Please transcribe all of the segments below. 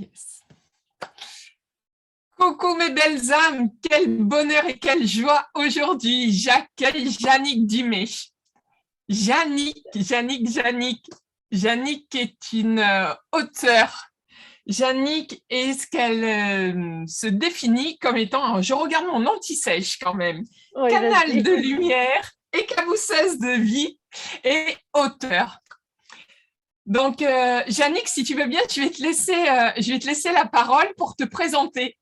Yes. Coucou mes belles âmes, quel bonheur et quelle joie aujourd'hui. J'accueille Yannick Dumay. Yannick est une auteure. Yannick est ce qu'elle se définit comme étant, je regarde mon anti-sèche quand même, Oui, canal vas-y. de lumière, écabousseuse de vie et auteur. Donc, Yannick, si tu veux bien, je vais te laisser la parole pour te présenter.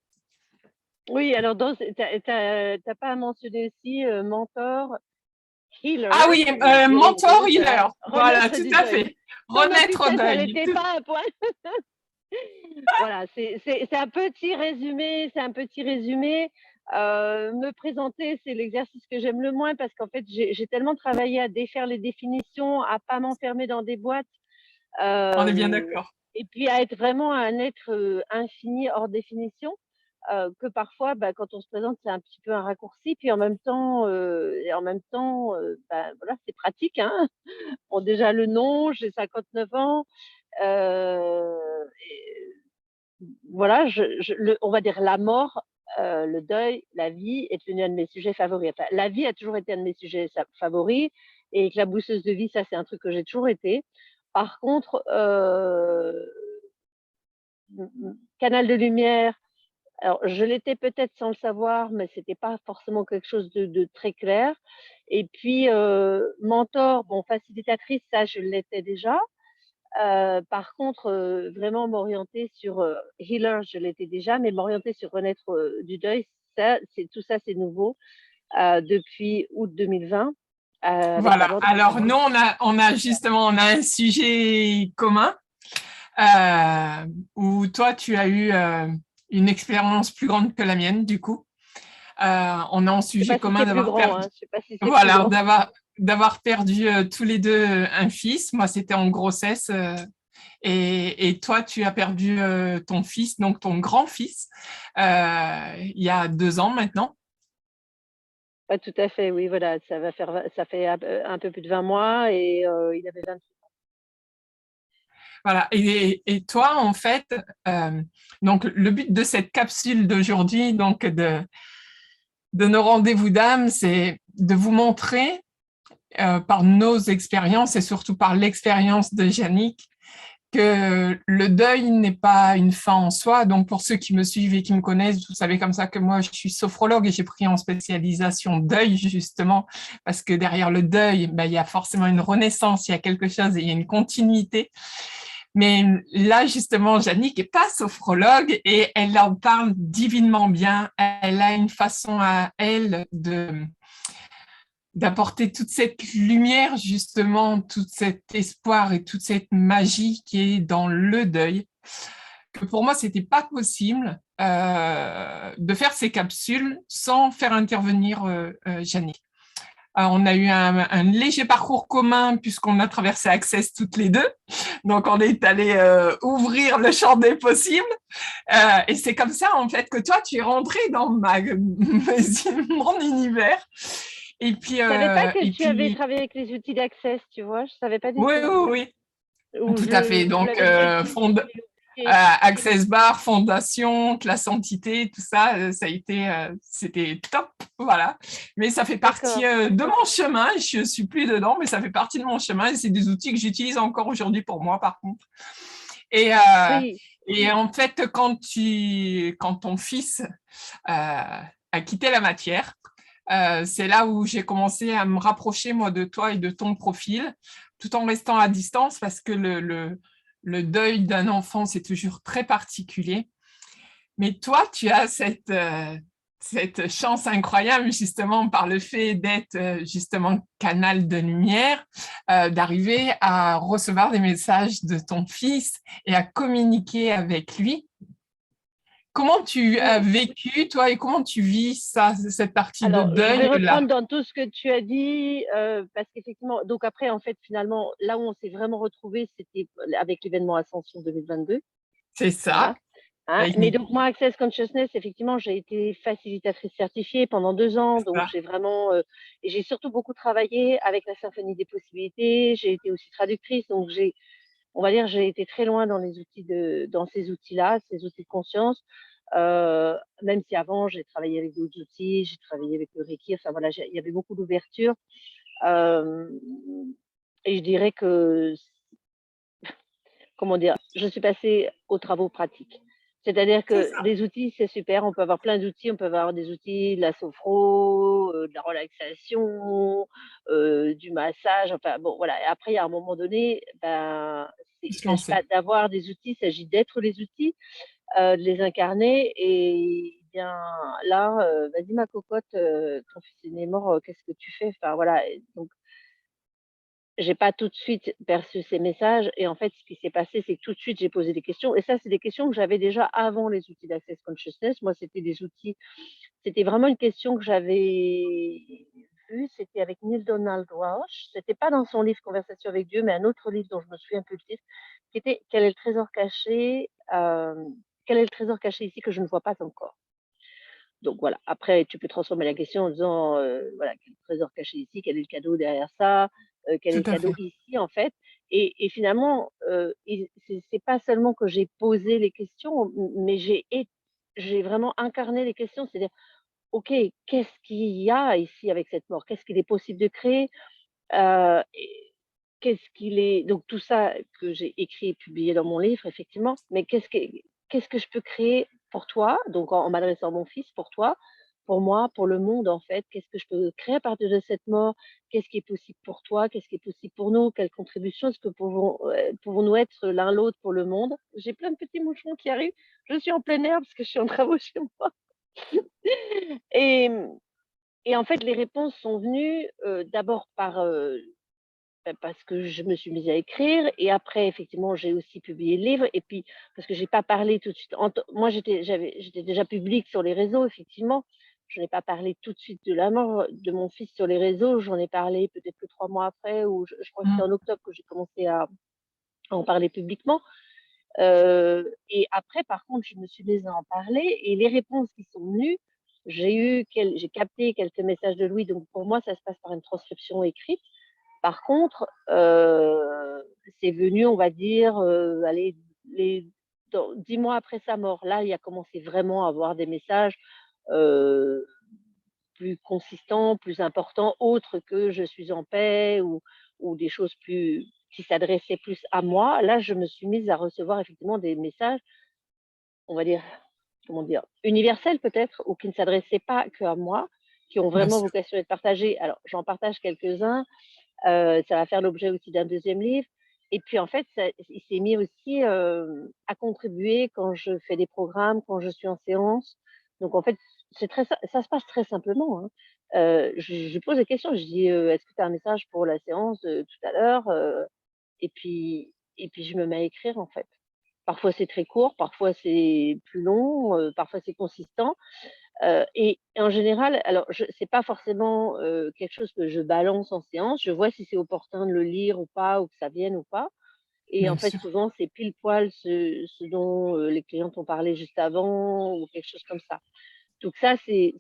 Oui, alors t'as pas mentionné aussi mentor, Ah healer, oui, et mentor auteur, healer. Voilà, renaître tout du à deuil. fait. Ton Renaître anti-cesse, elle deuil. n'était pas à point. Voilà, c'est un petit résumé, me présenter, c'est l'exercice que j'aime le moins parce qu'en fait, j'ai tellement travaillé à défaire les définitions, à pas m'enfermer dans des boîtes, On est bien euh, d'accord. et puis à être vraiment un être infini hors définition. Que parfois, quand on se présente, c'est un petit peu un raccourci, puis voilà, c'est pratique. Hein. Bon, déjà le nom, j'ai 59 ans. Et voilà, on va dire la mort, le deuil, la vie est devenu un de mes sujets favoris. Enfin, la vie a toujours été un de mes sujets favoris, et éclabousseuse de vie, ça c'est un truc que j'ai toujours été. Par contre, canal de lumière, alors, je l'étais peut-être sans le savoir, mais c'était pas forcément quelque chose de très clair. Et puis, mentor, bon, facilitatrice, ça, je l'étais déjà. Par contre, vraiment m'orienter sur healer, je l'étais déjà, mais m'orienter sur renaître du deuil, tout ça, c'est nouveau depuis août 2020 avec la Voilà. mort de mon Alors, mari. nous, on a un sujet commun où toi, tu as eu une expérience plus grande que la mienne, du coup. On a un Je sais sujet pas si commun c'est plus d'avoir grand, perdu, hein, je sais pas si c'est plus voilà, grand. d'avoir perdu tous les deux un fils. Moi, c'était en grossesse. Et toi, tu as perdu ton fils, donc ton grand-fils, il y a 2 ans maintenant. Pas tout à fait, oui, voilà, ça fait un peu plus de 20 mois et il avait 20. Voilà. Et toi, en fait, donc le but de cette capsule d'aujourd'hui, donc de nos rendez-vous d'âme, c'est de vous montrer par nos expériences et surtout par l'expérience de Yannick que le deuil n'est pas une fin en soi. Donc, pour ceux qui me suivent et qui me connaissent, vous savez comme ça que moi, je suis sophrologue et j'ai pris en spécialisation deuil, justement, parce que derrière le deuil, ben, il y a forcément une renaissance, il y a quelque chose et il y a une continuité. Mais là, justement, Jannick n'est pas sophrologue et elle en parle divinement bien. Elle a une façon à elle d'apporter toute cette lumière, justement, tout cet espoir et toute cette magie qui est dans le deuil, que pour moi, c'était pas possible de faire ces capsules sans faire intervenir Jannick. On a eu un léger parcours commun puisqu'on a traversé Access toutes les deux. Donc, on est allé ouvrir le champ des possibles. Et c'est comme ça, en fait, que toi, tu es rentré dans mon univers. Je savais pas que Et tu avais puis travaillé avec les outils d'Access, tu vois, je savais pas du oui, tout. oui, oui, Ou tout à fait. tu me Donc, l'avais peut-être dit, mais ok. Access Bar, Fondation, classe entité, tout ça, c'était top, voilà. Mais ça fait partie D'accord. de mon chemin. Je suis plus dedans, mais ça fait partie de mon chemin et c'est des outils que j'utilise encore aujourd'hui pour moi, par contre. Et, euh, Oui, et en fait, quand ton fils a quitté la matière, c'est là où j'ai commencé à me rapprocher, moi, de toi et de ton profil, tout en restant à distance, parce que le deuil d'un enfant, c'est toujours très particulier. Mais toi, tu as cette chance incroyable, justement, par le fait d'être justement canal de lumière, d'arriver à recevoir des messages de ton fils et à communiquer avec lui. Comment tu as oui. vécu, toi, et comment tu vis ça, cette partie de Alors, je vais deuil-là? reprendre dans tout ce que tu as dit, parce qu'effectivement, donc après, en fait, finalement, là où on s'est vraiment retrouvés, c'était avec l'événement Ascension 2022. C'est ça, Voilà. Hein. avec Mais donc, Niki, moi, Access Consciousness, effectivement, j'ai été facilitatrice certifiée pendant 2 ans. c'est Donc, ça. j'ai vraiment, et j'ai surtout beaucoup travaillé avec la symphonie des possibilités. J'ai été aussi traductrice. Donc, on va dire, j'ai été très loin dans dans ces outils-là, ces outils de conscience. Même si avant, j'ai travaillé avec d'autres outils, j'ai travaillé avec le Reiki, enfin voilà, il y avait beaucoup d'ouverture. Et je dirais que, comment dire, je suis passée aux travaux pratiques. C'est-à-dire C'est que ça. les outils, c'est super, on peut avoir plein d'outils, on peut avoir des outils, de la sophro, de la relaxation, du massage, enfin bon, voilà. Et après, à un moment donné, ben, Faut il se ne s'agit pas lancer. d'avoir des outils, il s'agit d'être les outils, de les incarner. Et bien là, vas-y ma cocotte, ton fils est né mort, qu'est-ce que tu fais? Enfin voilà, et donc j'ai pas tout de suite perçu ces messages et en fait, ce qui s'est passé, c'est que tout de suite, j'ai posé des questions et ça, c'est des questions que j'avais déjà avant les outils d'Access Consciousness. Moi, c'était des outils, c'était vraiment une question que j'avais vue, c'était avec Neil Donald Walsh. C'était pas dans son livre Conversation avec Dieu, mais un autre livre dont je me souviens plus le titre, qui était Quel est le trésor caché, quel est le trésor caché ici que je ne vois pas encore? Donc voilà, après tu peux transformer la question en disant, voilà: «Quel trésor caché ici? Quel est le cadeau derrière ça? Quel est Tout le à cadeau fait. ici?» en fait. Et finalement, et c'est pas seulement que j'ai posé les questions, mais j'ai vraiment incarné les questions. C'est-à-dire: «OK, qu'est-ce qu'il y a ici avec cette mort? Qu'est-ce qu'il est possible de créer?» Et qu'est-ce qu'il est donc tout ça que j'ai écrit et publié dans mon livre effectivement, mais qu'est-ce que je peux créer pour toi? Donc en m'adressant à mon fils, pour toi, pour moi, pour le monde en fait. Qu'est-ce que je peux créer à partir de cette mort? Qu'est-ce qui est possible pour toi? Qu'est-ce qui est possible pour nous? Quelle contribution est-ce que pouvons-nous être l'un l'autre pour le monde? J'ai plein de petits mouchons qui arrivent. Je suis en plein air parce que je suis en travaux chez moi. Et et en fait, les réponses sont venues, d'abord parce que je me suis mise à écrire et après effectivement j'ai aussi publié le livre et puis parce que j'ai pas parlé tout de suite moi j'étais déjà publique sur les réseaux effectivement. Je n'ai pas parlé tout de suite de la mort de mon fils sur les réseaux, j'en ai parlé peut-être que 3 mois après ou je crois que c'était Mmh. en octobre que j'ai commencé à en parler publiquement. Et après par contre je me suis mise à en parler et les réponses qui sont venues, j'ai capté quelques messages de Louis, donc pour moi ça se passe par une transcription écrite. Par contre, c'est venu, on va dire, allez, les 10 mois après sa mort. Là, il a commencé vraiment à avoir des messages, heu, plus consistants, plus importants, autres que «Je suis en paix» ou des choses plus qui s'adressaient plus à moi. Là, je me suis mise à recevoir effectivement des messages, on va dire, comment dire? Universels peut-être ou qui ne s'adressaient pas qu'à moi, qui ont Bien vraiment sûr. vocation à être partagés. Alors, j'en partage quelques-uns. Ça va faire l'objet aussi d'un deuxième livre et puis en fait, ça il s'est mis aussi, à contribuer quand je fais des programmes, quand je suis en séance. Donc en fait, c'est très ça se passe très simplement, hein. Je pose des questions, je dis: «Est-ce que tu as un message pour la séance de tout à l'heure?» Et puis je me mets à écrire en fait. Parfois c'est très court, parfois c'est plus long, parfois c'est consistant. Et en général, alors je c'est pas forcément, quelque chose que je balance en séance. Je vois si c'est opportun de le lire ou pas, ou que ça vienne ou pas. Et en Bien fait, sûr. souvent, c'est pile poil ce dont, les clientes ont parlé juste avant ou quelque chose comme ça. Donc ça, c'est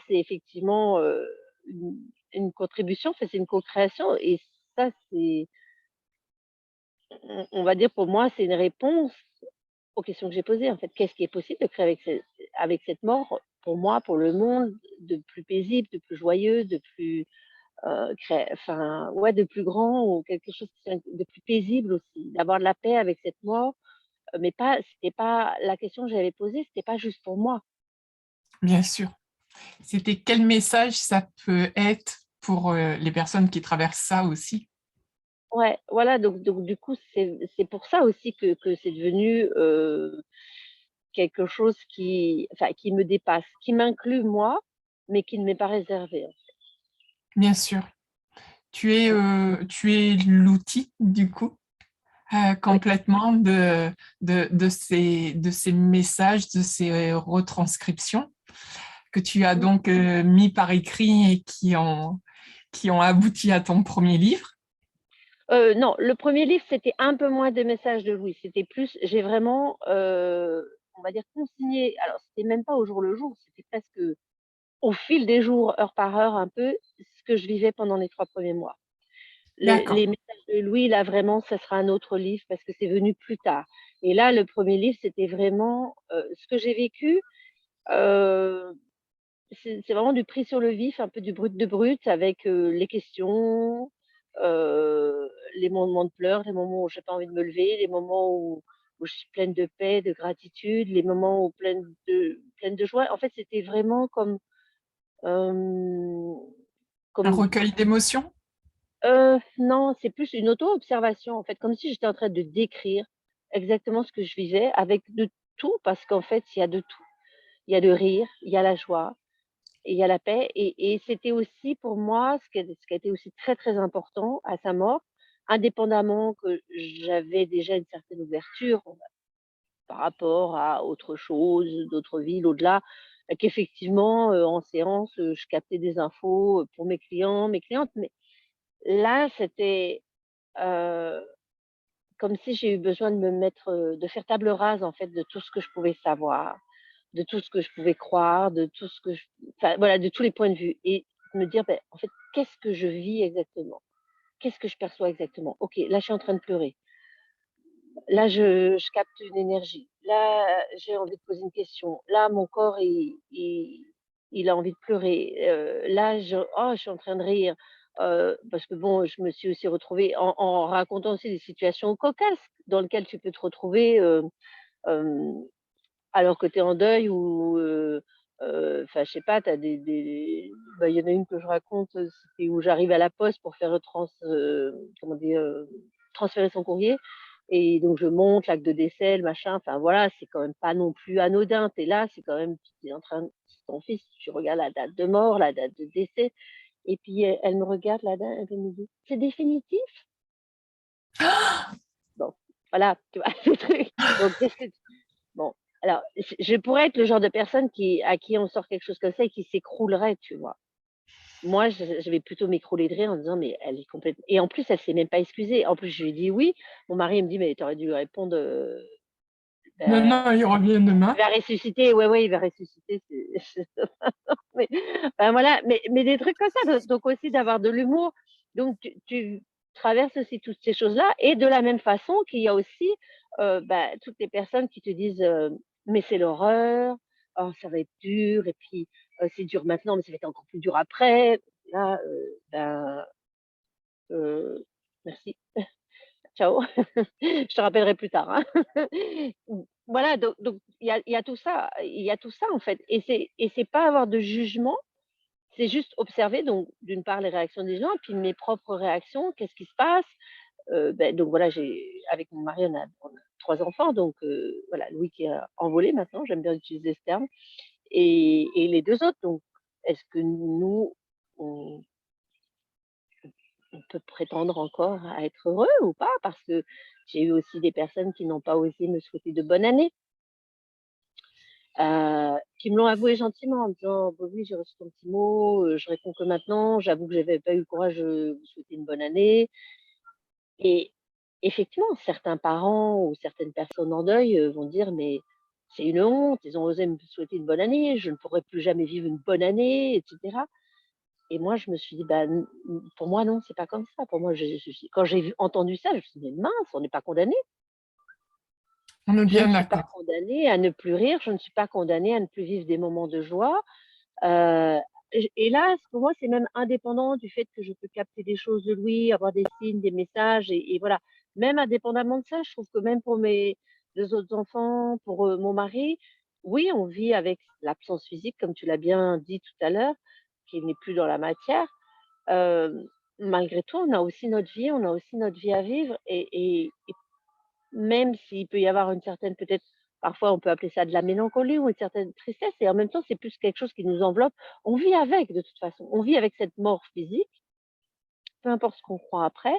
effectivement, une une contribution, enfin, c'est une co-création et ça, on va dire pour moi, c'est une réponse aux questions que j'ai posées, en fait. Qu'est-ce qui est possible de créer avec cette mort, pour moi, pour le monde, de plus paisible, de plus joyeux, de plus, enfin, ouais, de plus grand ou quelque chose de plus paisible aussi, d'avoir de la paix avec cette mort, mais pas c'était pas la question que j'avais posée, c'était pas juste pour moi. Bien sûr. C'était quel message ça peut être pour, les personnes qui traversent ça aussi? Ouais, voilà, donc du coup, c'est pour ça aussi que c'est devenu, quelque chose qui enfin, qui me dépasse, qui m'inclut moi, mais qui ne m'est pas réservé, hein. Bien sûr. Mmh. Tu es l'outil du coup, Oui. complètement de ces messages, de ces retranscriptions que tu as Mmh. donc, mis par écrit et qui ont abouti à ton premier livre? Non, le premier livre, c'était un peu moins des messages de Louis, c'était plus j'ai vraiment, on va dire consigné, alors c'était même pas au jour le jour, c'était presque au fil des jours, heure par heure un peu, ce que je vivais pendant les 3 premiers mois. Les D'accord. messages de Louis, là, vraiment, ça sera un autre livre parce que c'est venu plus tard. Et là, le premier livre, c'était vraiment ce que j'ai vécu. euh, c'est vraiment du pris sur le vif, un peu du brut de brut, avec les questions, les moments de pleurs, les moments où j'ai pas envie de me lever, les moments où je suis pleine de paix, de gratitude, les moments où pleine de joie. En fait, c'était vraiment euh, Un comme recueil d'émotions? non, c'est plus une auto-observation, en fait, comme si j'étais en train de décrire exactement ce que je vivais avec de tout, parce qu'en fait, il y a de tout. Il y a le rire, il y a la joie, et il y a la paix. Et c'était aussi pour moi ce qui a été aussi très, très important à sa mort, indépendamment que j'avais déjà une certaine ouverture par rapport à autre chose, d'autres villes au-delà, qu'effectivement, en séance, je captais des infos pour mes clients, mes clientes. Mais là, c'était Heu, comme si j'ai eu besoin de me mettre, de faire table rase, en fait, de tout ce que je pouvais savoir, de tout ce que je pouvais croire, de tout ce que je enfin, voilà, de tous les points de vue et me dire: «Beh, en fait, qu'est-ce que je vis exactement? Qu'est-ce que je perçois exactement? OK, là, je suis en train de pleurer. Là, je capte une énergie. Là, j'ai envie de poser une question. Là, mon corps, il a envie de pleurer. Là, je suis en train de rire, parce que bon, je me suis aussi retrouvée en racontant aussi des situations cocasses dans lesquelles tu peux te retrouver, hem, alors que tu es en deuil ou, enfin, je sais pas, tu as bah, il y en a une que je raconte, c'était où j'arrive à la poste pour faire comment dire? Transférer son courrier et donc je monte l'acte de décès, le machin, enfin voilà, c'est quand même pas non plus anodin. Tu es là, c'est quand même tu es en train c'est ton fils, tu regardes la date de mort, la date de décès et puis elle me regarde la dame, elle me dit: «C'est définitif?» Bon, voilà, tu vois? Le truc. Donc qu'est-ce que bon, alors je pourrais être le genre de personne à qui on sort quelque chose comme ça et qui s'écroulerait, tu vois? Moi, je vais plutôt m'écrouler de rire en disant: «Mais elle est complète» et en plus, elle s'est même pas excusée. En plus, je lui ai dit: «Oui». Mon mari, il me dit: «Mais tu aurais dû lui répondre, Non, bah, non, il revient demain. il va ressusciter». Ouais, ouais, il va ressusciter, c'est mais enfin voilà, mais des trucs comme ça, donc aussi d'avoir de l'humour. Donc tu traverses aussi toutes ces choses-là et de la même façon qu'il y a aussi, bah, toutes les personnes qui te disent, «Mais c'est l'horreur, oh ça va être dur et puis, c'est dur maintenant, mais ça va être encore plus dur après». Là, ben, heu, merci, ciao, je te rappellerai plus tard, hein. Voilà, donc il y a tout ça, il y a tout ça en fait et c'est pas avoir de jugement. C'est juste observer donc d'une part les réactions des gens et puis mes propres réactions, qu'est-ce qui se passe? Donc voilà, avec mon mari, on a 3 enfants donc voilà, Louis qui est envolé maintenant, j'aime bien utiliser ce terme et les 2 autres donc est-ce que nous, on on peut prétendre encore à être heureux ou pas? Parce que j'ai eu aussi des personnes qui n'ont pas osé me souhaiter de bonne année, qui me l'ont avoué gentiment en me disant: «Bah oui, j'ai reçu ton petit mot, je réponds que maintenant, j'avoue que j'avais pas eu le courage de vous souhaiter une bonne année». Et effectivement, certains parents ou certaines personnes en deuil, vont dire: «Mais c'est une honte, ils ont osé me souhaiter une bonne année, je ne pourrai plus jamais vivre une bonne année» et cetera. Et moi, je me suis dit: «Bah, pour moi non, c'est pas comme ça. Pour moi, je suis» quand j'ai entendu ça, je me suis dit: «Mais mince, on n'est pas condamné. On est Je ne bien suis pas d'accord. condamnée à ne plus rire, je ne suis pas condamnée à ne plus vivre des moments de joie». Heu, hélas, pour moi, c'est même indépendant du fait que je peux capter des choses de lui, avoir des signes, des messages et voilà. Même indépendamment de ça, je trouve que même pour mes 2 autres enfants, pour, mon mari, oui, on vit avec l'absence physique, comme tu l'as bien dit tout à l'heure, qui n'est plus dans la matière. Malgré tout, on a aussi notre vie, on a aussi notre vie à vivre et même s'il peut y avoir une certaine peut-être parfois on peut appeler ça de la mélancolie ou une certaine tristesse et en même temps c'est plus quelque chose qui nous enveloppe. On vit avec de toute façon. On vit avec cette mort physique, peu importe ce qu'on croit après,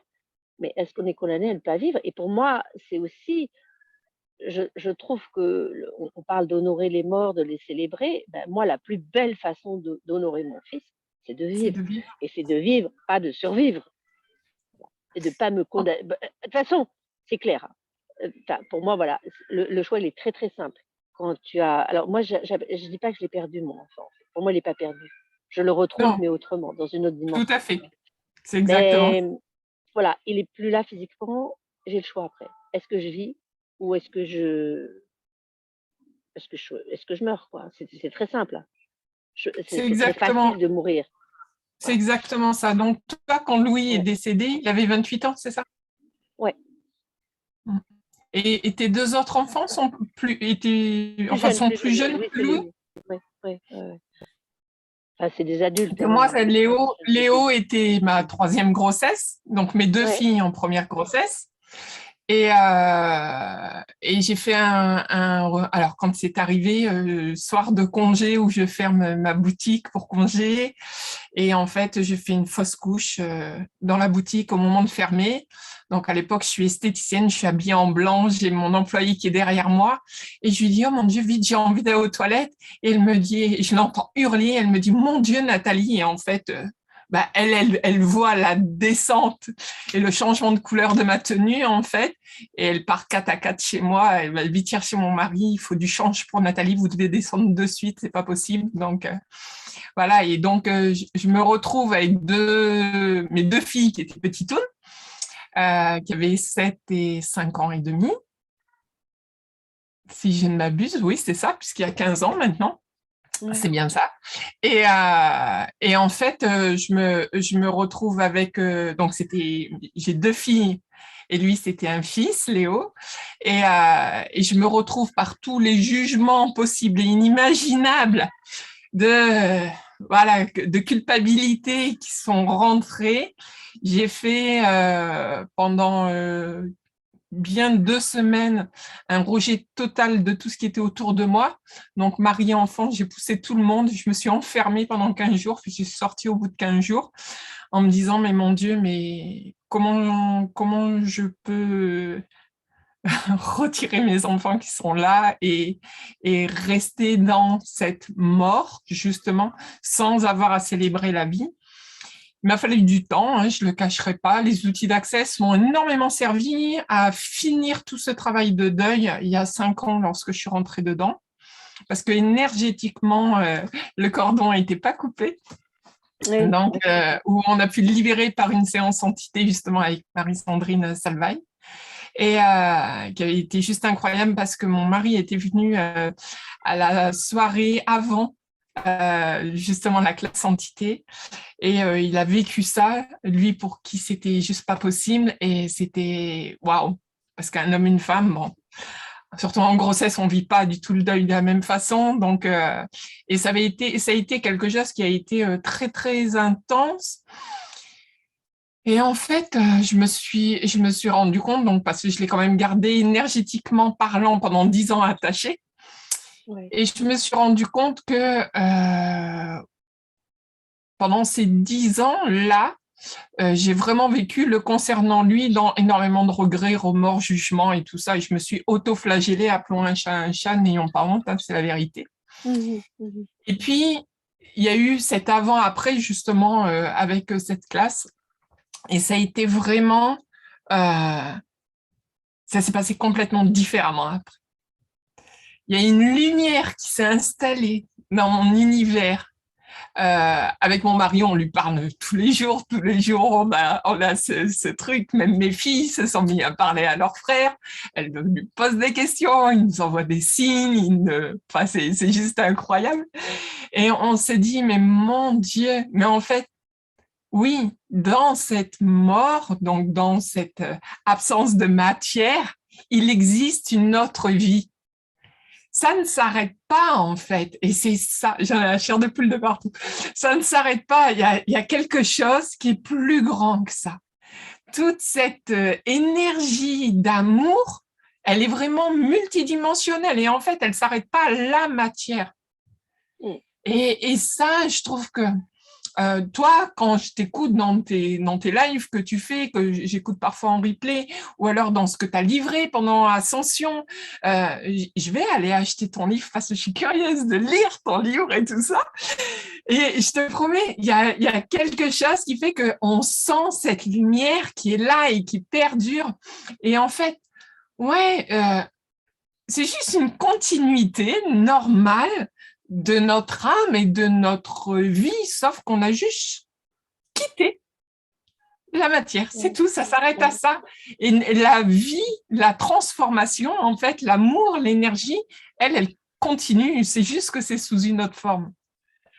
mais est-ce qu'on est condamné à ne pas vivre? Et pour moi, c'est aussi je trouve que on parle d'honorer les morts, de les célébrer. Ben, moi, la plus belle façon d'honorer mon fils, c'est de C'est vivre. de vivre. Et c'est de vivre, pas de survivre. Et de pas me Oh, condamner. De toute façon, c'est clair, hein. Enfin, pour moi, voilà, le choix, il est très, très simple. Quand tu as alors moi, je dis pas que je l'ai perdu mon enfant, en fait. Pour moi, il est pas perdu. Je le retrouve, non, mais autrement, dans une autre tout dimension. à fait. C'est exactement Mais voilà, il est plus là physiquement, j'ai le choix après. Est-ce que je vis ou est-ce que je meurs, quoi? C'est très simple, hein. C'est C'est très exactement, facile de mourir. c'est Voilà. exactement ça. Donc, toi, quand Louis est Ouais, décédé, il avait 28 ans, c'est ça? ouais. Mm. Et tes deux autres enfants sont Plus enfin, jeune, sont plus plus jeune. jeunes Louis, que c'est Louis? l'aîné. Ouais, ouais, ouais, ouais. Enfin, c'est des adultes, Que moi, hein, je sais plus. Léo était ma troisième grossesse, donc mes deux Ouais. filles en première grossesse. Et j'ai fait alors quand c'est arrivé, soir de congé où je ferme ma boutique pour congé, et en fait, j'ai fait une fausse couche dans la boutique au moment de fermer. Donc à l'époque, je suis esthéticienne, je suis habillée en blanc, j'ai mon employé qui est derrière moi, et je lui dis, oh mon Dieu, vite, j'ai envie d'aller aux toilettes. Et elle me dit, je l'entends hurler, elle me dit, mon Dieu, Nathalie. Et en fait, bah, elle voit la descente et le changement de couleur de ma tenue, en fait, et elle part 4 à 4 chez moi. Elle va vite chercher mon mari, il faut du change pour Nathalie, vous devez descendre de suite, c'est pas possible. Donc, voilà, et donc je me retrouve avec mes deux filles qui étaient petitounes, qui avaient 7 et 5 ans et demi, si je ne m'abuse, oui, c'est ça, puisqu'il y a 15 ans maintenant, Ouais. c'est bien ça. Et en fait, je me retrouve avec, donc j'ai deux filles, et lui, c'était un fils, Léo, et je me retrouve par tous les jugements possibles et inimaginables de voilà de culpabilité qui sont rentrées. J'ai fait pendant bien 2 semaines un rejet total de tout ce qui était autour de moi. Donc mari et enfant, j'ai poussé tout le monde. Je me suis enfermée pendant 15 jours. Puis je suis sortie au bout de 15 jours en me disant mais mon Dieu, mais comment je peux retirer mes enfants qui sont là et rester dans cette mort, justement, sans avoir à célébrer la vie. Il m'a fallu du temps, hein, je ne le cacherai pas. Les outils d'Access m'ont énormément servi à finir tout ce travail de deuil il y a 5 ans lorsque je suis rentrée dedans. Parce que énergétiquement, le cordon n'était pas coupé. Oui, Donc, d'accord. où on a pu le libérer par une séance entité, justement, avec Marie-Sandrine Salvaille. Et qui avait été juste incroyable parce que mon mari était venu à la soirée avant justement la classe entité et il a vécu ça, lui pour qui c'était juste pas possible et c'était waouh, parce qu'un homme, une femme, bon, surtout en grossesse, on vit pas du tout le deuil de la même façon, donc et ça a été quelque chose qui a été très très intense. Et en fait, je me suis rendu compte, donc parce que je l'ai quand même gardé énergétiquement parlant pendant 10 ans attaché, Ouais. et je me suis rendu compte que pendant ces 10 ans-là, j'ai vraiment vécu le concernant lui dans énormément de regrets, remords, jugements et tout ça, et je me suis auto-flagellée, appelons un chat, n'ayons pas honte, hein, c'est la vérité. Mmh mh. Mmh. Et puis, il y a eu cet avant-après, justement, avec cette classe, et ça a été vraiment... Euh, ça s'est passé complètement différemment après. Il y a une lumière qui s'est installée dans mon univers. Avec mon mari, on lui parle tous les jours, on a ce truc. Même mes filles se sont mis à parler à leurs frères. Elles lui posent des questions, ils nous envoient des signes. Enfin, c'est juste incroyable. Et on s'est dit, mais mon Dieu, mais en fait, oui, dans cette mort, donc dans cette absence de matière, il existe une autre vie. Ça ne s'arrête pas, en fait. Et c'est ça, j'en ai la chair de poule de partout. Ça ne s'arrête pas. Il y a quelque chose qui est plus grand que ça. Toute cette énergie d'amour, elle est vraiment multidimensionnelle. Et en fait, elle ne s'arrête pas à la matière. Mmh. Et ça, je trouve que toi, quand je t'écoute dans tes lives que tu fais, que j'écoute parfois en replay, ou alors dans ce que tu as livré pendant Ascension, je vais aller acheter ton livre parce que je suis curieuse de lire ton livre et tout ça. Et je te promets, il y a quelque chose qui fait qu'on sent cette lumière qui est là et qui perdure. Et en fait, ouais, c'est juste une continuité normale de notre âme et de notre vie, sauf qu'on a juste quitté la matière, c'est Ouais. tout, ça s'arrête à Ouais. ça. Et la vie, la transformation, en fait, l'amour, l'énergie, elle continue, c'est juste que c'est sous une autre forme.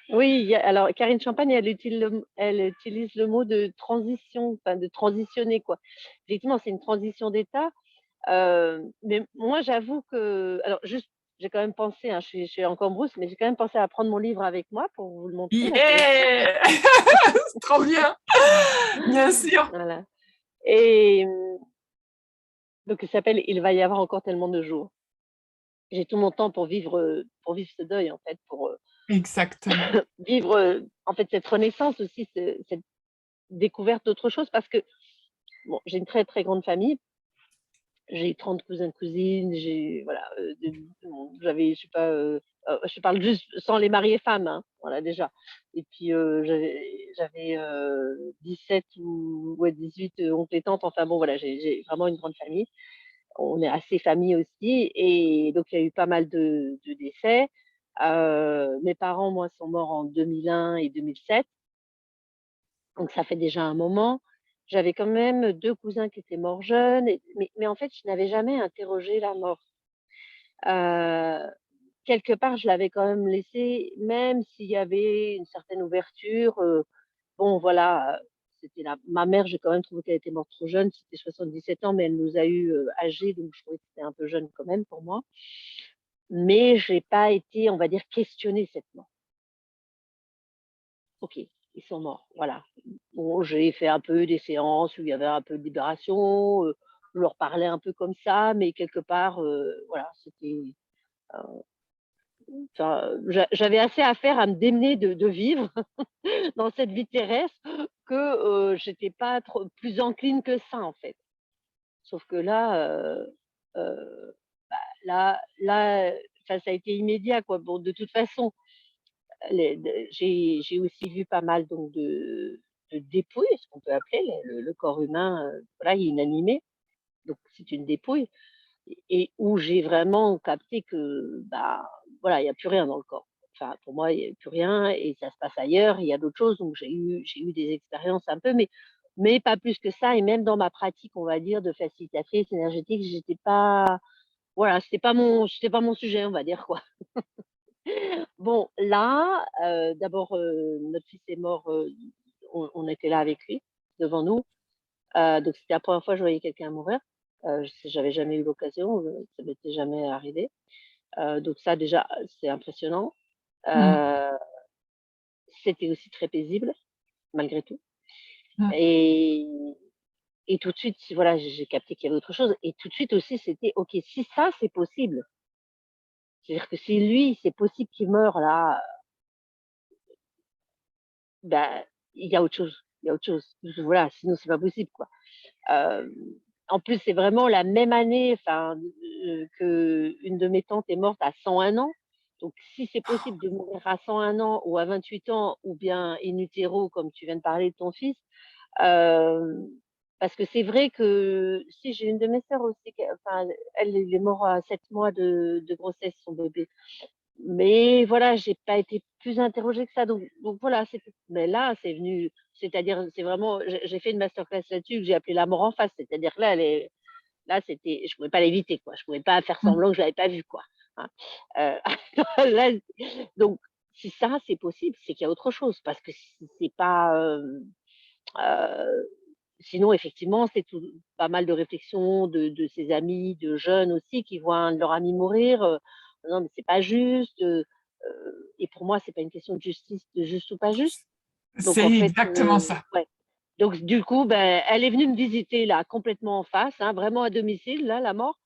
Oui, alors Karine Champagne, elle utilise le mot de transition, enfin de transitionner, quoi. Effectivement, c'est une transition d'état. Mais moi, j'avoue que, alors juste, j'ai quand même pensé, hein, je suis encore brousse, mais j'ai quand même pensé à prendre mon livre avec moi pour vous le montrer. Là, je vais le Yeah! C'est trop bien, bien sûr. Voilà. Et donc, il s'appelle Il va y avoir encore tellement de jours. J'ai tout mon temps pour vivre ce deuil, en fait, pour Exactement. vivre, en fait, cette renaissance aussi, cette découverte d'autre chose, parce que bon, j'ai une très très grande famille. J'ai 30 cousins, cousines, j'ai voilà, bon, j'avais, je sais pas, je parle juste sans les mariés femmes, hein, voilà déjà. Et puis j'avais 17 ou ouais 18 oncles et tantes. Enfin bon voilà, j'ai vraiment une grande famille. On est assez famille aussi, et donc il y a eu pas mal de décès. Mes parents, moi, sont morts en 2001 et 2007, donc ça fait déjà un moment. J'avais quand même 2 cousins qui étaient morts jeunes, mais en fait, je n'avais jamais interrogé la mort. Heu, Quelque part, je l'avais quand même laissé, même s'il y avait une certaine ouverture, bon voilà, c'était la ma mère, j'ai quand même trouvé qu'elle était morte trop jeune, c'était 77 ans, mais elle nous a eu âgés, donc je trouvais que c'était un peu jeune quand même pour moi. Mais j'ai pas été, on va dire, questionner cette mort. OK, ils sont morts, voilà. Bon, j'ai fait un peu des séances où il y avait un peu de libération, je leur parlais un peu comme ça, mais quelque part, voilà, c'était, enfin, j'avais assez à faire à me démener de vivre dans cette vie terrestre que, j'étais pas trop plus encline que ça, en fait. Sauf que là, heu, là, enfin, ça a été immédiat, quoi. Bon, de toute façon, j'ai aussi vu pas mal donc de dépouilles, ce qu'on peut appeler le corps humain, voilà, il est inanimé, donc c'est une dépouille, et où j'ai vraiment capté que, bah, voilà, il y a plus rien dans le corps. Enfin, pour moi, il y a plus rien et ça se passe ailleurs, il y a d'autres choses, donc j'ai eu des expériences un peu, mais pas plus que ça, et même dans ma pratique, on va dire, de facilitatrice énergétique, j'étais pas, voilà, c'était pas mon sujet, on va dire, quoi. Bon, là, d'abord, notre fils est mort, on était là avec lui, devant nous, donc c'était la première fois que je voyais quelqu'un mourir. J'avais jamais eu l'occasion, ça m'était jamais arrivé, donc ça déjà, c'est impressionnant. Mm, Heu, C'était aussi très paisible, malgré tout, mm. et tout de suite, voilà, j'ai capté qu'il y avait autre chose, et tout de suite aussi, c'était: «OK, si ça, c'est possible, c'est-à-dire que si lui, c'est possible qu'il meure là, bah, il y a autre chose, il y a autre chose. Voilà, sinon c'est pas possible, quoi». Hem, En plus, c'est vraiment la même année, enfin, qu'une de mes tantes est morte à 101 ans. Donc si c'est possible de mourir à 101 ans ou à 28 ans, ou bien in utero comme tu viens de parler de ton fils, hem, parce que c'est vrai que si j'ai une de mes sœurs aussi qui, enfin, elle, il est mort à 7 mois de grossesse, son bébé. Mais voilà, j'ai pas été plus interrogée que ça, donc voilà, c'est tout. Mais là, c'est venu, c'est-à-dire, c'est vraiment, j'ai fait une masterclass là-dessus que j'ai appelé «La mort en face», c'est-à-dire que là, c'était, je pouvais pas l'éviter, quoi. Je pouvais pas faire Mm. semblant que je l'avais pas vu, quoi, hein. Heu, là, donc si ça, c'est possible, c'est qu'il y a autre chose, parce que si c'est pas, heu, sinon effectivement, c'est tout, pas mal de réflexions de ses amis, de jeunes aussi, qui voient un de leurs amis mourir, «Non mais c'est pas juste», et pour moi, c'est pas une question de justice, de juste ou pas juste. Donc en C'est fait, exactement ça. ouais. Donc du coup, ben, elle est venue me visiter là, complètement en face, hein, vraiment à domicile là, la mort,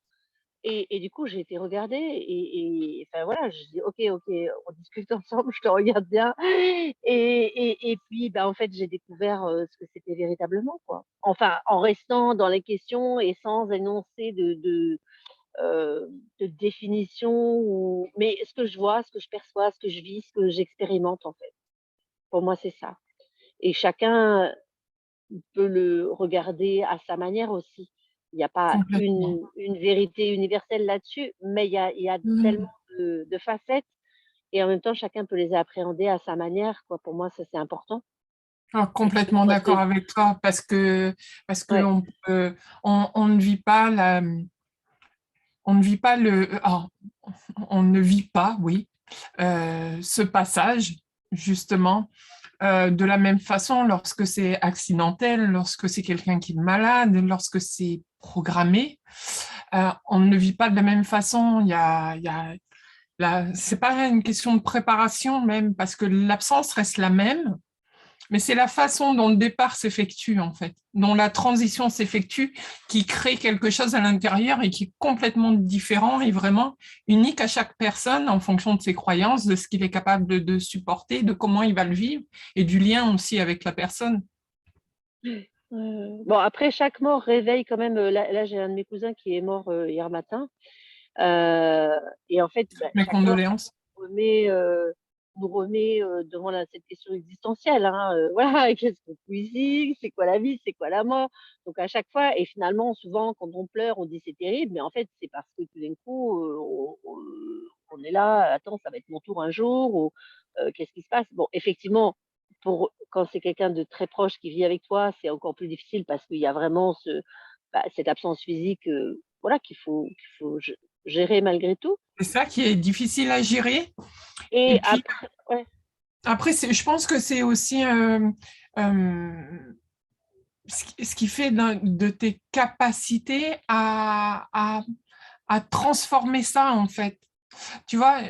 et du coup, j'ai été regarder, et enfin voilà, je dis: «OK, OK, on discute ensemble, je te regarde bien», et puis, bah, en fait, j'ai découvert, ce que c'était véritablement, quoi. Enfin, en restant dans les questions et sans énoncer de définition, mais ce que je vois, ce que je perçois, ce que je vis, ce que j'expérimente, en fait. Pour moi, c'est ça, et chacun peut le regarder à sa manière aussi. Il n'y a pas Complètement. une vérité universelle là-dessus, mais il y a tellement Mm. de facettes, et en même temps, chacun peut les appréhender à sa manière, quoi. Pour moi, ça, c'est important. Ah, complètement d'accord avec toi parce que Ouais. on ne vit pas on ne vit pas on ne vit pas, oui, ce passage justement de la même façon lorsque c'est accidentel, lorsque c'est quelqu'un qui est malade, lorsque c'est programmé, on ne vit pas de la même façon. C'est pas une question de préparation même parce que l'absence reste la même. Mais c'est la façon dont le départ s'effectue, en fait, dont la transition s'effectue, qui crée quelque chose à l'intérieur et qui est complètement différent et vraiment unique à chaque personne en fonction de ses croyances, de ce qu'il est capable de supporter, de comment il va le vivre et du lien aussi avec la personne. Bon, après, chaque mort réveille quand même. Là, j'ai un de mes cousins qui est mort hier matin. Euh, et en fait, bah, Mes chaque mort condoléances. remet, euh, nous remet devant cette question existentielle. Hein, voilà, qu'est-ce qu'on cuisine? C'est quoi la vie? C'est quoi la mort? Donc à chaque fois, et finalement, souvent, quand on pleure, on dit c'est terrible, mais en fait, c'est parce que tout d'un coup, on est là, attends, ça va être mon tour un jour, ou qu'est-ce qui se passe? Bon, effectivement, quand c'est quelqu'un de très proche qui vit avec toi, c'est encore plus difficile parce qu'il y a vraiment cette absence physique, voilà, qu'il faut gérer malgré tout. C'est ça qui est difficile à gérer. Et Et puis, après, ouais, après je pense que c'est aussi euh, ce qui fait de tes capacités à transformer ça, en fait. Tu vois,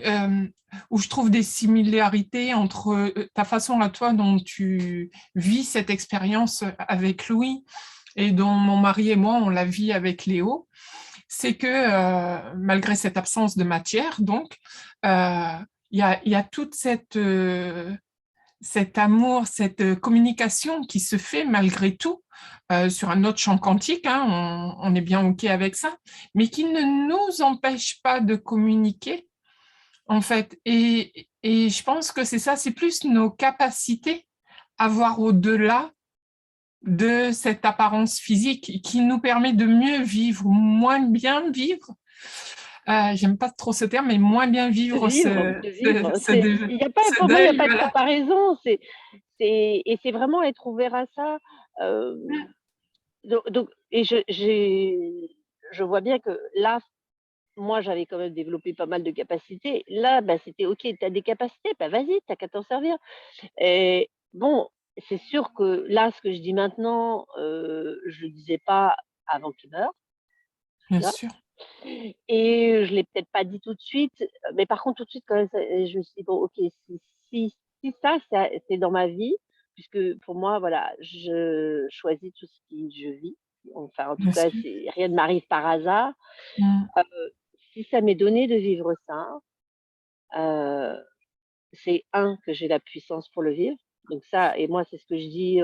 où je trouve des similarités entre ta façon à toi dont tu vis cette expérience avec Louis et dont mon mari et moi, on la vit avec Léo, c'est que malgré cette absence de matière, donc, il y a toute cet amour, cette communication qui se fait malgré tout sur un autre champ quantique, hein, on est bien OK avec ça, mais qui ne nous empêche pas de communiquer, en fait. Et je pense que c'est ça, c'est plus nos capacités à voir au-delà de cette apparence physique qui nous permet de mieux vivre, moins bien vivre. J'aime pas trop ce terme, mais moins bien de vivre vivre, de vivre. Il y a pas, ce pour moi, il n'y a deuil. pas de Voilà. comparaison. Et c'est vraiment être ouvert à ça. Euh, et je vois bien que là, moi, j'avais quand même développé pas mal de capacités. Là, bah, c'était OK, tu as des capacités, bah, vas-y, tu qu'à t'en servir. Et bon, c'est sûr que là, ce que je dis maintenant, je le disais pas avant qu'il meure, Bien déjà. sûr. Et je l'ai peut-être pas dit tout de suite, mais par contre, tout de suite, quand même, je me suis dit, bon, OK, si ça, c'est dans ma vie, puisque pour moi, voilà, je choisis tout ce que je vis. Enfin, en tout Bien cas, sûr. rien ne m'arrive par hasard. Mm. Euh, Si ça m'est donné de vivre ça, euh, c'est que j'ai la puissance pour le vivre. Donc ça, et moi, c'est ce que je dis.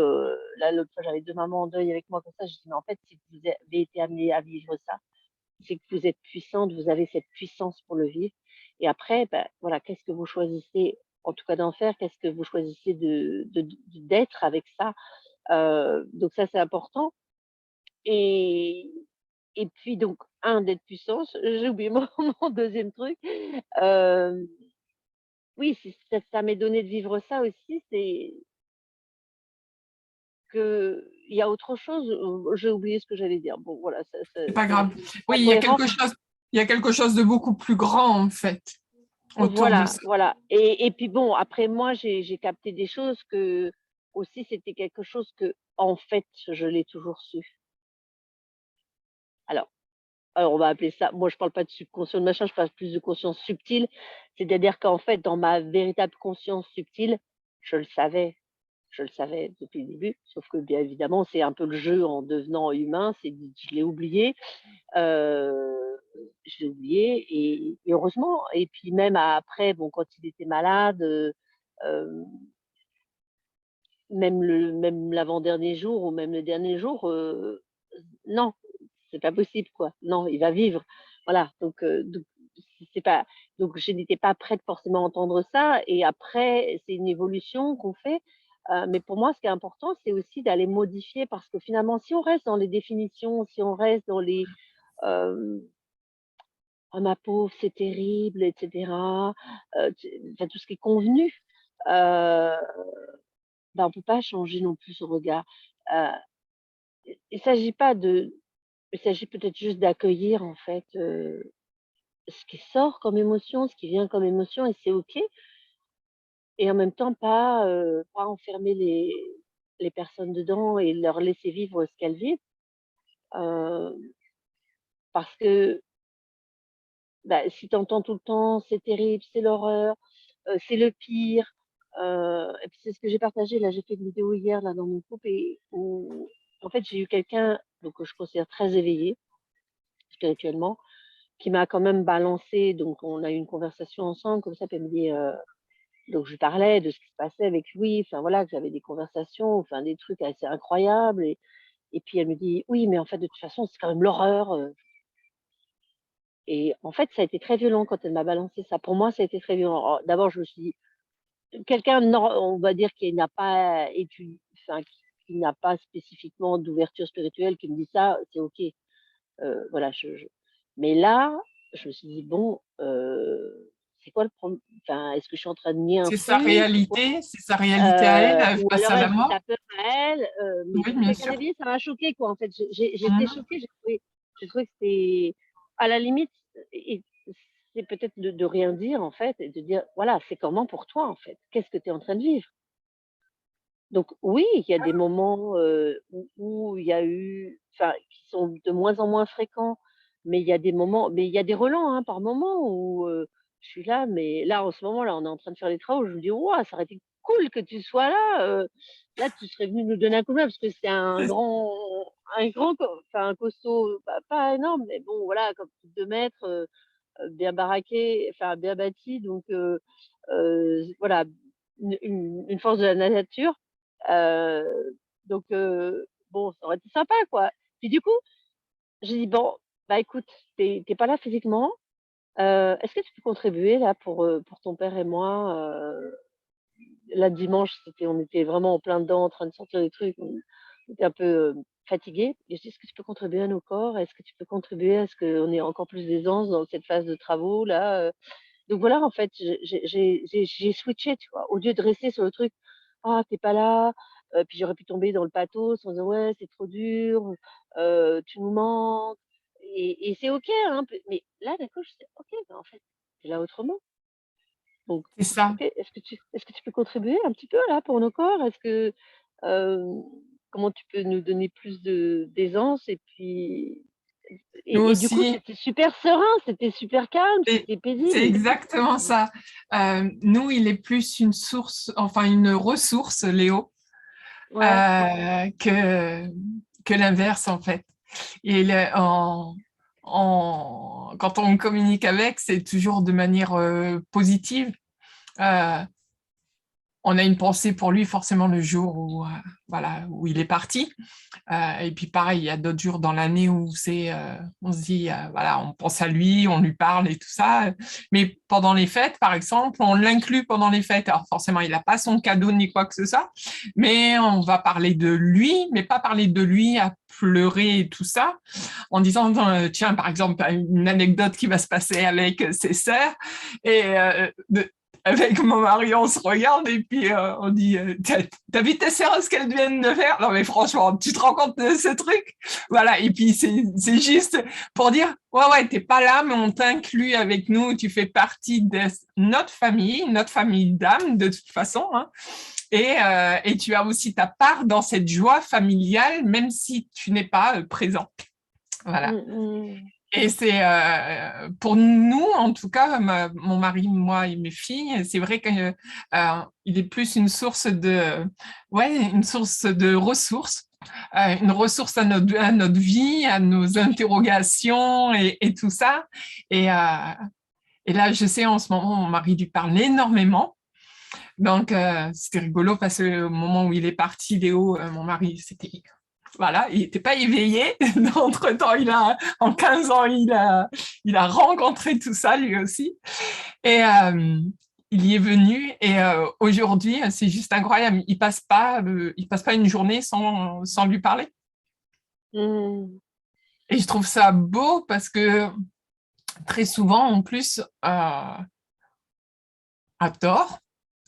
Là, l'autre fois, j'avais deux mamans en deuil avec moi comme ça. Je dis, mais en fait, si vous avez été amené à vivre ça, c'est que vous êtes puissante, vous avez cette puissance pour le vivre. Et après, ben, voilà, qu'est-ce que vous choisissez, en tout cas d'en faire, qu'est-ce que vous choisissez d'être avec ça. Donc ça, c'est important. Et, et puis, donc, d'être puissance. J'ai oublié mon deuxième truc. Euh, oui, si ça m'est donné de vivre ça aussi, c'est que il y a autre chose. J'ai oublié ce que j'allais dire. Bon, voilà, C'est pas c'est grave. la Oui, cohérence. il y a quelque chose de beaucoup plus grand, en fait, autour de Voilà, ça. voilà. Et puis bon, après moi, j'ai capté des choses que aussi c'était quelque chose que en fait, je l'ai toujours su. Alors, on va appeler ça. Moi, je parle pas de subconscient, de machin. Je parle plus de conscience subtile. C'est-à-dire qu'en fait, dans ma véritable conscience subtile, je le savais. Je le savais depuis le début, sauf que bien évidemment, c'est un peu le jeu en devenant humain, je l'ai oublié, je l'ai oublié et heureusement. Et puis même après, bon, quand il était malade, même l'avant-dernier jour ou même le dernier jour, non, c'est pas possible, quoi. Non, il va vivre. Voilà, donc c'est pas, donc je n'étais pas prête forcément à entendre ça. Et après, c'est une évolution qu'on fait. Mais pour moi, ce qui est important, c'est aussi d'aller modifier parce que finalement, si on reste dans les définitions, si on reste dans les «Ah ma pauvre, c'est terrible» et cetera, enfin tout ce qui est convenu, heu on peut pas changer non plus son regard. Heu, il s'agit pas de il s'agit peut-être juste d'accueillir en fait, ce qui sort comme émotion, ce qui vient comme émotion et c'est OK et en même temps pas enfermer les personnes dedans et leur laisser vivre ce qu'elles vivent, heu, parce que, bah, si tu entends tout le temps: «C'est terrible, c'est l'horreur, c'est le pire», et puis c'est ce que j'ai partagé là, j'ai fait une vidéo hier là dans mon groupe et où en fait j'ai eu quelqu'un donc que je considère très éveillé spirituellement, qui m'a quand même balancé donc on a eu une conversation ensemble comme ça, puis elle me dit, donc je lui parlais de ce qui se passait avec lui, enfin voilà, que j'avais des conversations, enfin des trucs assez incroyables et puis elle me dit: «Oui, mais en fait de toute façon c'est quand même l'horreur», et en fait ça a été très violent quand elle m'a balancé ça. Pour moi ça a été très violent. Alors d'abord je me suis dit quelqu'un on va dire qui n'a pas enfin qui n'a pas spécifiquement d'ouverture spirituelle qui me dit ça, c'est OK. Voilà, je mais là, je me suis dit: «Bon, c'est quoi le problème enfin, est-ce que je suis en train de nier un truc ou quoi?» c'est sa réalité à elle, Ou face alors à la elle vit mort. sa peur à elle, mais Oui, c'est bien quelqu'un sûr. d'éveillé, ça m'a choquée quoi, en fait. J'étais Mmh. choquée, j'ai trouvé que c'était à la limite et c'est peut-être de rien dire en fait et de dire: «Voilà, c'est comment pour toi en fait? Qu'est-ce que tu es en train de vivre?» Donc oui, il y a des moments, où il y a eu enfin, qui sont de moins en moins fréquents, mais il y a des moments mais il y a des relents, hein, par moment où, je suis là, mais là, en ce moment, là, on est en train de faire les travaux, je me dis: «Waouh, ça aurait été cool que tu sois là, là, tu serais venu nous donner un coup de main» parce que c'est un grand enfin, un costaud, pas énorme, mais bon, voilà, comme plus de 2 mètres, bien baraqué, enfin, bien bâti, donc voilà, une force de la nature. Donc bon, ça aurait été sympa, quoi. Puis du coup, j'ai dit: «Bon, bah, écoute, tu es pas là physiquement, est-ce que tu peux contribuer là pour ton père et moi?» Là, dimanche, on était vraiment en plein dedans, en train de sortir des trucs, on était un peu, fatigués et je dis: «Est-ce que tu peux contribuer à nos corps? Est-ce que tu peux contribuer à ce qu'on ait encore plus d'aisance dans cette phase de travaux là?» Donc voilà, en fait, j'ai switché, tu vois? Au lieu de rester sur le truc: «Ah, tu es pas là», puis j'aurais pu tomber dans le pathos en disant: «Ouais, c'est trop dur, tu nous manques» et c'est OK, hein, mais là, d'un coup, je dis: «OK, bah, en fait, tu es là autrement, donc C'est ça. OK, est-ce que tu peux contribuer un petit peu là pour nos corps? Est-ce que, hem, comment tu peux nous donner plus de d'aisance?» Et puis Nous du coup, aussi, c'était super serein, c'était super calme, c'était c'est paisible. exactement ça. Nous, il est plus une source, enfin une ressource, Léo, Ouais. que l'inverse, en fait. Et quand on communique avec, c'est toujours de manière positive. Euh, on a une pensée pour lui forcément le jour où, voilà, où il est parti. Et puis pareil, il y a d'autres jours dans l'année où on se dit, voilà, on pense à lui, on lui parle et tout ça. Mais pendant les fêtes, par exemple, on l'inclut pendant les fêtes. Alors forcément, il n'a pas son cadeau ni quoi que ce soit, mais on va parler de lui, mais pas parler de lui à pleurer et tout ça, en disant, tiens, par exemple, une anecdote qui va se passer avec ses sœurs, et avec mon mari, on se regarde et puis on dit, t'as vu ta sœur ce qu'elle vient de faire? Non mais franchement, tu te rends compte de ce truc? Voilà, et puis c'est juste pour dire, ouais, t'es pas là, mais on t'inclut avec nous, tu fais partie de notre famille d'âme de toute façon, hein, et tu as aussi ta part dans cette joie familiale, même si tu n'es pas présent. Voilà. Mmh mh. Et c'est pour nous, en tout cas, mon mari, moi et mes filles, c'est vrai qu'il est plus une source de ressources, une ressource à notre vie, à nos interrogations et tout ça. Et, euh, et là, je sais, en ce moment, mon mari lui parle énormément. Donc, c'était rigolo parce que au moment où il est parti, Léo, mon mari, voilà, il n'était pas éveillé. Entre-temps, en 15 ans, il a rencontré tout ça lui aussi. Et il y est venu. Et aujourd'hui, c'est juste incroyable. Il passe pas une journée sans lui parler. Mmh. Et je trouve ça beau parce que très souvent, en plus, à tort,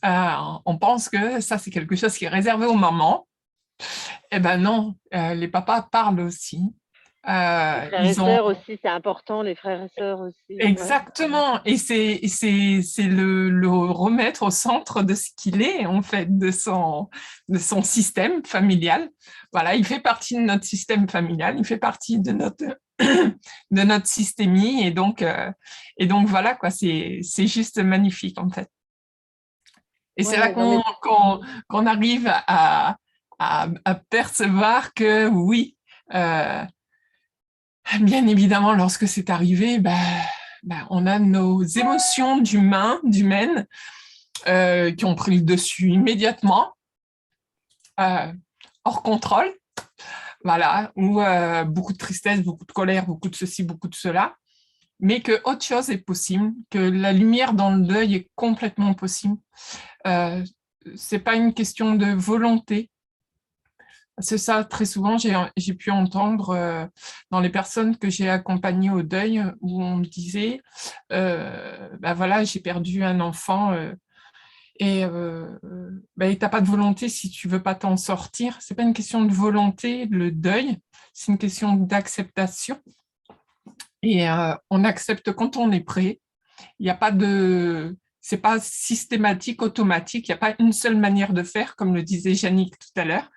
On pense que ça, c'est quelque chose qui est réservé aux mamans. Eh ben non, les papas parlent aussi. Les frères et Ils ont sœurs aussi, c'est important, les frères et sœurs aussi. Ouais. exactement, et c'est le remettre au centre de ce qu'il est en fait, de son système familial. Voilà, il fait partie de notre système familial, il fait partie de notre de notre systémie, et donc voilà quoi, c'est juste magnifique en fait. Et c'est là Ouais, non mais qu'on arrive à percevoir que oui, euh, bien évidemment, lorsque c'est arrivé, on a nos émotions d'humaines, qui ont pris le dessus immédiatement, euh, hors contrôle, voilà, ou beaucoup de tristesse, beaucoup de colère, beaucoup de ceci, beaucoup de cela, mais que autre chose est possible, que la lumière dans le deuil est complètement possible. Euh, c'est pas une question de volonté. C'est ça, très souvent, j'ai pu entendre dans les personnes que j'ai accompagnées au deuil, où on me disait, voilà, j'ai perdu un enfant, et t'as pas de volonté si tu veux pas t'en sortir. C'est pas une question de volonté, le deuil, c'est une question d'acceptation. Et on accepte quand on est prêt. Il n'y a pas de, c'est pas systématique, automatique. Il n'y a pas une seule manière de faire, comme le disait Yannick tout à l'heure.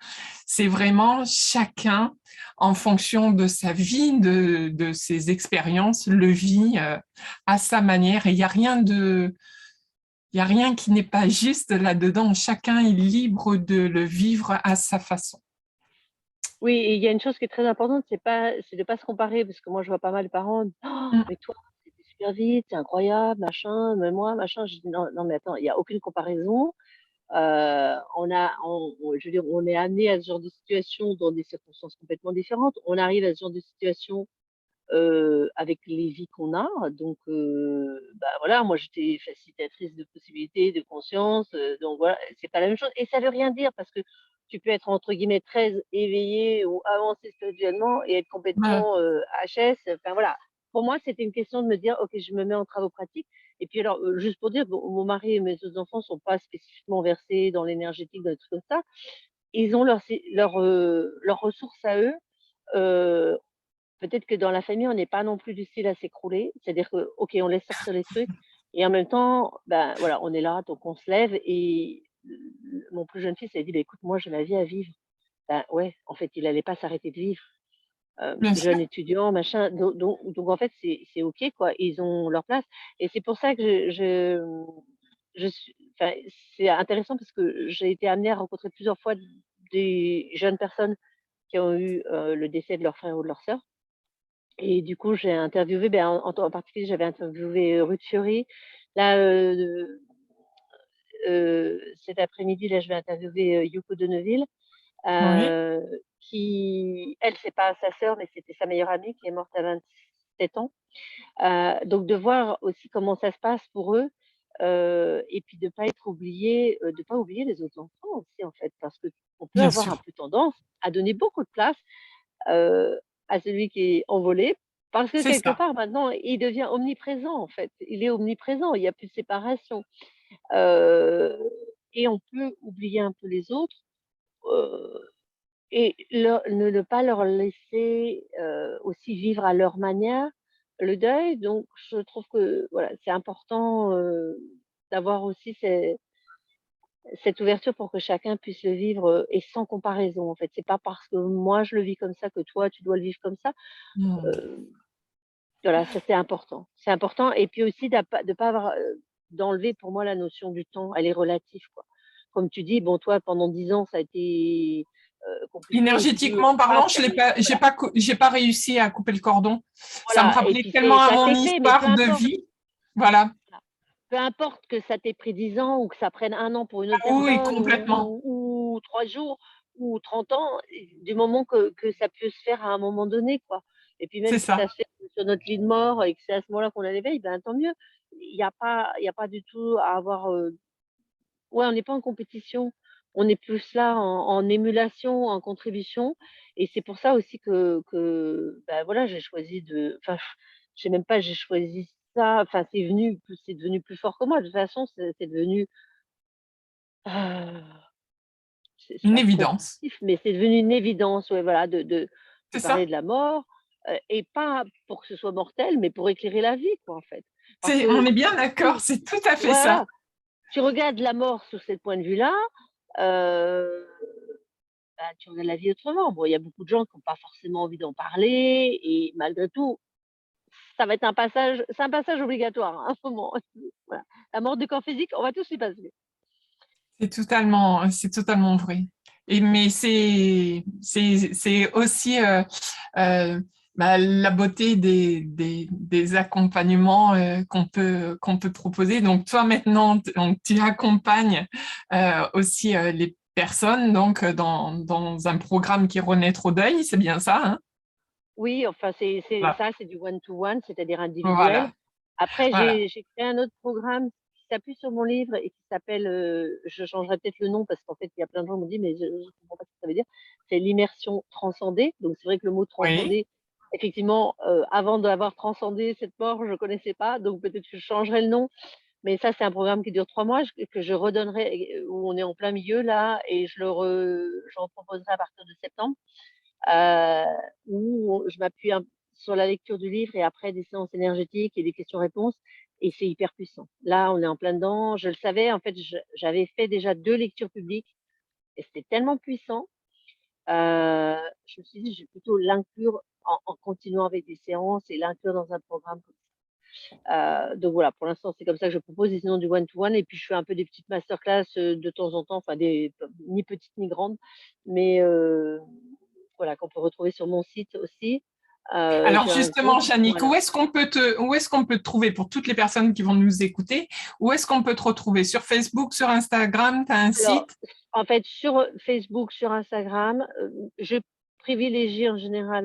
C'est vraiment chacun, en fonction de sa vie, de ses expériences, le vit à sa manière. Et il y a rien qui n'est pas juste là-dedans. Chacun est libre de le vivre à sa façon. oui, et il y a une chose qui est très importante, c'est de pas se comparer, parce que moi je vois pas mal de parents, oh, Mm. mais toi, c'était super vite, c'est incroyable, machin, mais moi, machin. Je dis non, non, mais attends, il y a aucune comparaison. Je veux dire, on est amené à ce genre de situation dans des circonstances complètement différentes. On arrive à ce genre de situation avec les vies qu'on a. Donc, voilà, moi j'étais facilitatrice de possibilités, de conscience. Donc voilà, c'est pas la même chose. Et ça veut rien dire parce que tu peux être entre guillemets très éveillé ou avancé spirituellement et être Ouais, complètement HS. Enfin voilà. Pour moi, c'était une question de me dire, ok, je me mets en travaux pratiques. Et puis alors, juste pour dire, bon, mon mari et mes autres enfants sont pas spécifiquement versés dans l'énergétique, dans des trucs comme ça. Ils ont leurs ressources à eux. Euh, Peut-être que dans la famille, on n'est pas non plus du style à s'écrouler. C'est-à-dire que, OK, on laisse sortir les trucs et en même temps, ben, voilà, on est là, donc on se lève et mon plus jeune fils a dit: «Bah, écoute, moi, j'ai ma vie à vivre». Ben, ouais, en fait, il allait pas s'arrêter de vivre. bien sûr. Jeune étudiant, machin, donc en fait, c'est OK, quoi. Ils ont leur place et c'est pour ça que je suis enfin, c'est intéressant parce que j'ai été amenée à rencontrer plusieurs fois des jeunes personnes qui ont eu, le décès de leur frère ou de leur sœur. Et du coup, j'ai interviewé, ben, en particulier, j'avais interviewé, Ruth Fury. Là, cet après-midi, là, je vais interviewer, Yoko de Neuville, Oui, qui elle, c'est pas sa sœur, mais c'était sa meilleure amie qui est morte à 27 ans. Donc de voir aussi comment ça se passe pour eux, et puis de pas être oublié, de pas oublier les autres enfants aussi, en fait. Parce qu'on peut bien avoir un sûr. peu tendance à donner beaucoup de place à celui qui est envolé, parce que C'est quelque ça. part maintenant, il devient omniprésent en fait. Il est omniprésent, il n'y a plus de séparation. Euh, et on peut oublier un peu les autres euh, et ne pas leur laisser aussi vivre à leur manière le deuil. Donc je trouve que voilà, c'est important d'avoir aussi cette ouverture pour que chacun puisse le vivre et sans comparaison en fait. C'est pas parce que moi je le vis comme ça que toi tu dois le vivre comme ça. Mm. Heu, voilà, ça c'est important. C'est important et puis aussi de pas avoir, d'enlever pour moi la notion du temps, elle est relative, quoi. Comme tu dis, bon toi pendant 10 ans ça a été, compliqué et puis Énergétiquement toi parlant, tu as voilà, j'ai pas réussi à couper le cordon. Ça me voilà et rappelait puis tellement à ça mon s'est fait, mais peu histoire de importe, vie. Voilà. voilà. Peu importe que ça t'ait pris 10 ans ou que ça prenne 1 an pour une autre Oui, personne complètement. ou 3 jours ou 30 ans, du moment que ça peut se faire à un moment donné, quoi. Et puis même C'est si ça ça. se fait sur notre lit de mort et que c'est à ce moment-là qu'on a l'éveil, ben tant mieux. Il y a pas du tout à avoir, ouais, on n'est pas en compétition. On est plus là en émulation, en contribution et c'est pour ça aussi que, bah, voilà, j'ai choisi de enfin, je sais même pas, j'ai choisi ça, enfin, c'est devenu plus fort que moi. De toute façon, c'est devenu Ah, c'est Une pas évidence, contre-intuitif, mais c'est devenu une évidence, ouais, voilà, de c'est parler ça? de la mort, et pas pour que ce soit mortel, mais pour éclairer la vie, quoi, en fait. Parce On que est bien d'accord, si c'est tout à fait ça. voilà, tu regardes la mort sous ce point de vue-là, heu, bah, tu regardes la vie autrement. Bon, il y a beaucoup de gens qui ont pas forcément envie d'en parler et malgré tout, ça va être un passage obligatoire, hein, à un moment. Voilà. La mort du corps physique, on va tous y passer. C'est totalement vrai. Mais c'est aussi euh, la beauté des accompagnements qu'on peut proposer. Donc toi maintenant, donc, tu accompagnes aussi les personnes donc dans un programme qui est Renaître au deuil, c'est bien ça, hein? Oui, enfin, c'est Voilà, ça, c'est du one to one, c'est-à-dire individuel. voilà, Après, voilà. j'ai créé un autre programme qui s'appuie sur mon livre et qui s'appelle, je changerai peut-être le nom parce qu'en fait, il y a plein de gens qui me disent: «Mais je comprends pas ce que ça veut dire». C'est l'immersion transcendée. Donc c'est vrai que le mot Oui, transcender, effectivement, avant d'avoir transcendé cette mort, je connaissais pas, donc peut-être que je changerai le nom. Mais ça, c'est un programme qui dure 3 mois, que je redonnerai et où on est en plein milieu là et je reproposerai à partir de septembre. heu, où je m'appuie sur la lecture du livre et après des séances énergétiques et des questions-réponses et c'est hyper puissant. Là, on est en plein dedans. Je le savais, en fait, j'avais fait déjà 2 lectures publiques et c'était tellement puissant, je me suis dit: «Je vais plutôt l'inclure en continuant avec des séances et l'inclure dans un programme comme ça». Donc voilà, pour l'instant, c'est comme ça que je propose et sinon du one to one et puis je fais un peu des petites masterclass, de temps en temps, enfin des ni petites ni grandes, mais voilà, qu'on peut retrouver sur mon site aussi. alors J'ai un justement, groupe, Yannick, voilà. où est-ce qu'on peut te trouver pour toutes les personnes qui vont nous écouter? Où est-ce qu'on peut te retrouver? Sur Facebook, sur Instagram, tu as un Alors, site? en fait, sur Facebook, sur Instagram, je privilégie en général,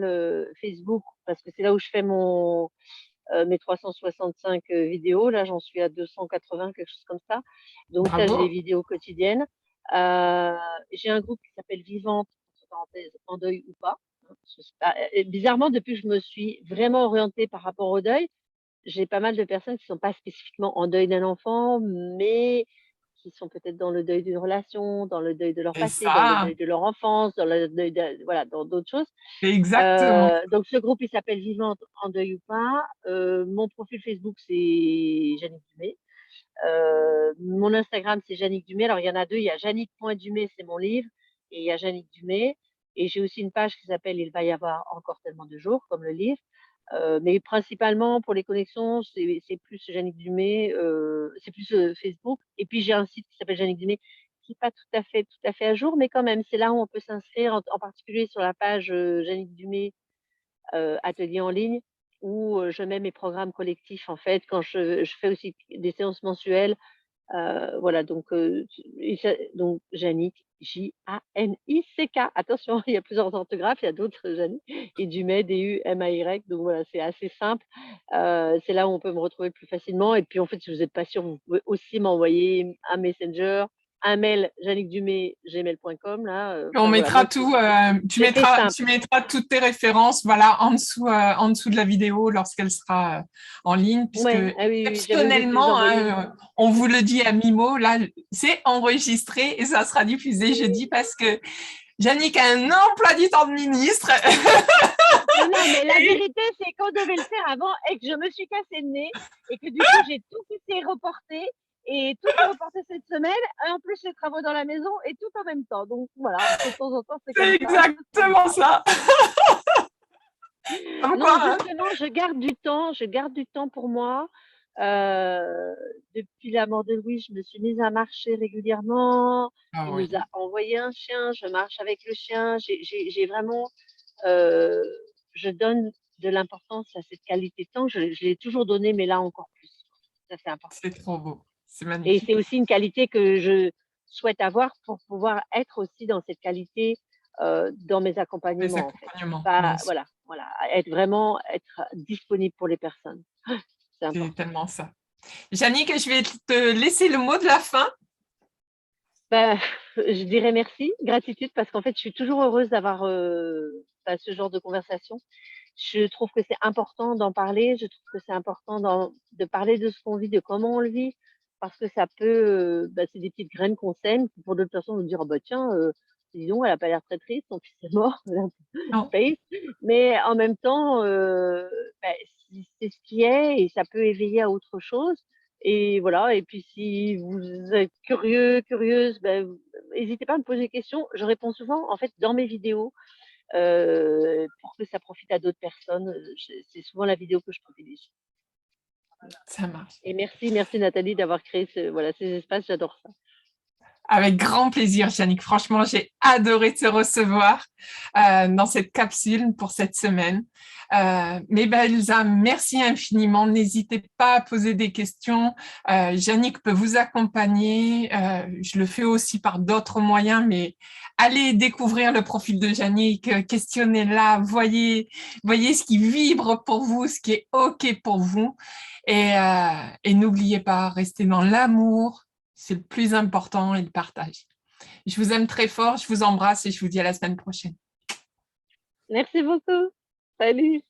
Facebook parce que c'est là où je fais mes 365 vidéos. Là, j'en suis à 280, quelque chose comme ça. Donc ça, j'ai des Bravo. vidéos quotidiennes. Heu, j'ai un groupe qui s'appelle Vivante, entre parenthèses, en deuil ou pas, hein, parce que c'est pas et bizarrement, depuis que je me suis vraiment orientée par rapport au deuil, j'ai pas mal de personnes qui sont pas spécifiquement en deuil d'un enfant, mais qui sont peut-être dans le deuil d'une relation, dans le deuil de leur Et passé, dans le ça, deuil de leur enfance, dans le deuil de voilà, dans d'autres choses. exactement. Donc ce groupe, il s'appelle Vivante en deuil ou pas. Mon profil Facebook, c'est Jannick Dumay. Mon Instagram, c'est Jannick Dumay. Alors il y en a 2, il y a Jannick.Dumay, c'est mon livre et il y a Jannick Dumay et j'ai aussi une page qui s'appelle «Il va y avoir encore tellement de jours», comme le livre. Mais principalement pour les connexions, c'est plus Jannick Dumay, c'est plus, Facebook et puis j'ai un site qui s'appelle Jannick Dumay, qui est pas tout à fait à jour, mais quand même, c'est là où on peut s'inscrire, en particulier sur la page, Jannick Dumay, atelier en ligne où, je mets mes programmes collectifs, en fait, quand je fais aussi des séances mensuelles. Voilà donc donc Jannick, J-A-N-I-C-K. Attention, il y a plusieurs orthographes, il y a d'autres Jannick et Dumay, D-U-M-A-Y, donc voilà, c'est assez simple. C'est là où on peut me retrouver plus facilement et puis en fait, si vous êtes pas sûr, vous pouvez aussi m'envoyer un Messenger, un mail jannickdumay@gmail.com là, On enfin voilà, moi mettra tout, c'est très tu simple. mettras toutes tes références, voilà, en dessous de la vidéo lorsqu'elle sera en ligne, puisque Ouais, ah oui, oui, j'avais oublié de te les exceptionnellement, envoyer. hein, on vous le dit à mi-mot, là, c'est enregistré et ça sera diffusé jeudi parce que Yannick a un emploi du temps de ministre. Non, non, mais la vérité, c'est qu'on devait le faire avant et que je me suis cassé le nez et que du coup, j'ai tout qui s'est reporté et tout est reporté cette semaine. Et en plus, les travaux dans la maison et tout en même temps. Donc voilà, de temps en temps, c'est C'est comme ça. exactement ça. Comme quoi, Non, hein. justement, je garde du temps pour moi. Depuis la mort de Louis, je me suis mise à marcher régulièrement. Ah Il oui, nous a envoyé un chien, je marche avec le chien. J'ai vraiment, euh, je donne de l'importance à cette qualité de temps. Je l'ai toujours donné, mais là encore plus. Ça, c'est important. c'est trop beau, c'est Et c'est magnifique. aussi une qualité que je souhaite avoir pour pouvoir être aussi dans cette qualité dans mes Les accompagnements, en fait. accompagnements, Pas, bien sûr, voilà, voilà, être disponible pour les personnes. C'est c'est important. tellement ça. Yannick, je vais te laisser le mot de la fin. Bah, je dirais merci, gratitude, parce qu'en fait, je suis toujours heureuse d'avoir ce genre de conversation. Je trouve que c'est important d'en parler. Je trouve que c'est important de parler de ce qu'on vit, de comment on le vit. parce que ça peut, c'est des petites graines qu'on sème, qui pour d'autres personnes vont dire: «Ah bah tiens, dis donc, elle a pas l'air très triste, son fils est mort, Non, face». Mais en même temps, bah, c'est ce qui est et ça peut éveiller à autre chose et voilà et puis si vous êtes curieux, curieuse, hésitez pas à me poser des questions. Je réponds souvent, en fait, dans mes vidéos, pour que ça profite à d'autres personnes, c'est souvent la vidéo que je privilégie. ça marche. Et merci Nathalie d'avoir créé ces espaces, j'adore ça. Avec grand plaisir, Yannick. Franchement, j'ai adoré te recevoir dans cette capsule pour cette semaine. Mes belles âmes, merci infiniment. N'hésitez pas à poser des questions. Yannick peut vous accompagner. Je le fais aussi par d'autres moyens, mais allez découvrir le profil de Yannick, questionnez-la, voyez ce qui vibre pour vous, ce qui est OK pour vous. Et n'oubliez pas, restez dans l'amour, c'est le plus important et le partage. Je vous aime très fort, je vous embrasse et je vous dis à la semaine prochaine. Merci beaucoup. Salut.